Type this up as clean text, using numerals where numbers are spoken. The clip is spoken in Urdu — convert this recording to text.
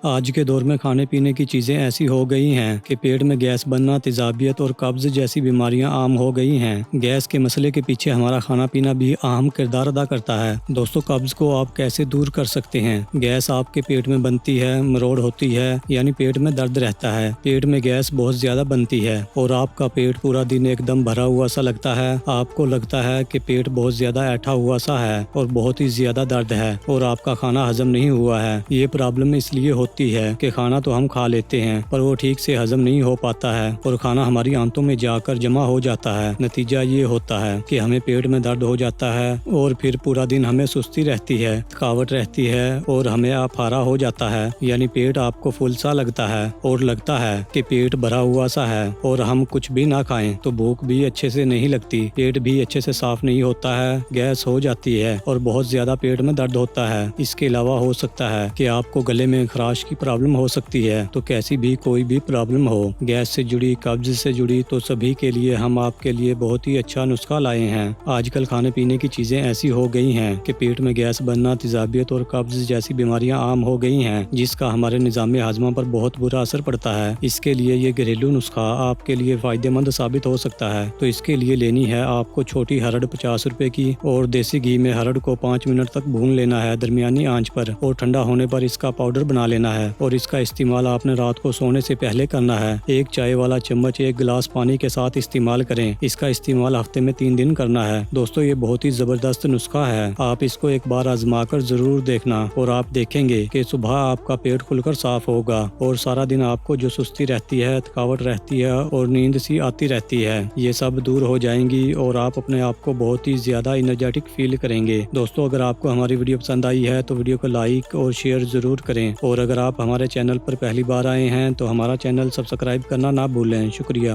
آج کے دور میں کھانے پینے کی چیزیں ایسی ہو گئی ہیں کہ پیٹ میں گیس بننا، تیزابیت اور قبض جیسی بیماریاں عام ہو گئی ہیں۔ گیس کے مسئلے کے پیچھے ہمارا کھانا پینا بھی اہم کردار ادا کرتا ہے۔ دوستو، قبض کو آپ کیسے دور کر سکتے ہیں؟ گیس آپ کے پیٹ میں بنتی ہے، مروڑ ہوتی ہے، یعنی پیٹ میں درد رہتا ہے۔ پیٹ میں گیس بہت زیادہ بنتی ہے اور آپ کا پیٹ پورا دن ایک دم بھرا ہوا سا لگتا ہے۔ آپ کو لگتا ہے کہ پیٹ بہت زیادہ ایٹھا ہوا سا ہے اور بہت ہی زیادہ درد ہے اور آپ کا کھانا ہضم نہیں ہوا ہے۔ یہ پرابلم اس لیے ہوتی ہے کہ کھانا تو ہم کھا لیتے ہیں پر وہ ٹھیک سے ہضم نہیں ہو پاتا ہے اور کھانا ہماری آنتوں میں جا کر جمع ہو جاتا ہے۔ نتیجہ یہ ہوتا ہے کہ ہمیں پیٹ میں درد ہو جاتا ہے اور پھر پورا دن ہمیں سستی رہتی ہے، تھکاوٹ رہتی ہے اور ہمیں آفارہ ہو جاتا ہے، یعنی پیٹ آپ کو فل سا لگتا ہے اور لگتا ہے کہ پیٹ بھرا ہوا سا ہے اور ہم کچھ بھی نہ کھائیں تو بھوک بھی اچھے سے نہیں لگتی، پیٹ بھی اچھے سے صاف نہیں ہوتا ہے، گیس ہو جاتی ہے اور بہت زیادہ پیٹ میں درد ہوتا ہے۔ اس کے علاوہ ہو سکتا ہے کہ آپ کو گلے میں خراش کی پرابلم ہو سکتی ہے۔ تو کیسی بھی کوئی بھی پرابلم ہو، گیس سے جڑی، قبض سے جڑی، تو سبھی کے لیے ہم آپ کے لیے بہت ہی اچھا نسخہ لائے ہیں۔ آج کل کھانے پینے کی چیزیں ایسی ہو گئی ہیں کہ پیٹ میں گیس بننا، تیزابیت اور قبض جیسی بیماریاں عام ہو گئی ہیں، جس کا ہمارے نظام ہاضمہ پر بہت برا اثر پڑتا ہے۔ اس کے لیے یہ گھریلو نسخہ آپ کے لیے فائدہ مند ثابت ہو سکتا ہے۔ تو اس کے لیے لینی ہے آپ کو چھوٹی ہرڑ 50 روپے کی، اور دیسی گھی میں ہرڑ کو 5 منٹ تک بھون لینا ہے درمیانی آنچ پر، اور ٹھنڈا ہونے پر اس کا پاؤڈر بنا لینا ہے اور اس کا استعمال آپ نے رات کو سونے سے پہلے کرنا ہے۔ ایک چائے والا چمچ 1 گلاس پانی کے ساتھ استعمال کریں۔ اس کا استعمال ہفتے میں 3 دن کرنا ہے۔ دوستو، یہ بہت ہی زبردست نسخہ ہے، آپ اس کو ایک بار آزما کر ضرور دیکھنا اور آپ دیکھیں گے کہ صبح آپ کا پیٹ کھل کر صاف ہوگا اور سارا دن آپ کو جو سستی رہتی ہے، تھکاوٹ رہتی ہے اور نیند سی آتی رہتی ہے، یہ سب دور ہو جائیں گی اور آپ اپنے آپ کو بہت ہی زیادہ انرجیٹک فیل کریں گے۔ دوستو، اگر آپ کو ہماری ویڈیو پسند آئی ہے تو ویڈیو کو لائک اور شیئر ضرور کریں، اور اگر آپ ہمارے چینل پر پہلی بار آئے ہیں تو ہمارا چینل سبسکرائب کرنا نہ بھولیں۔ شکریہ۔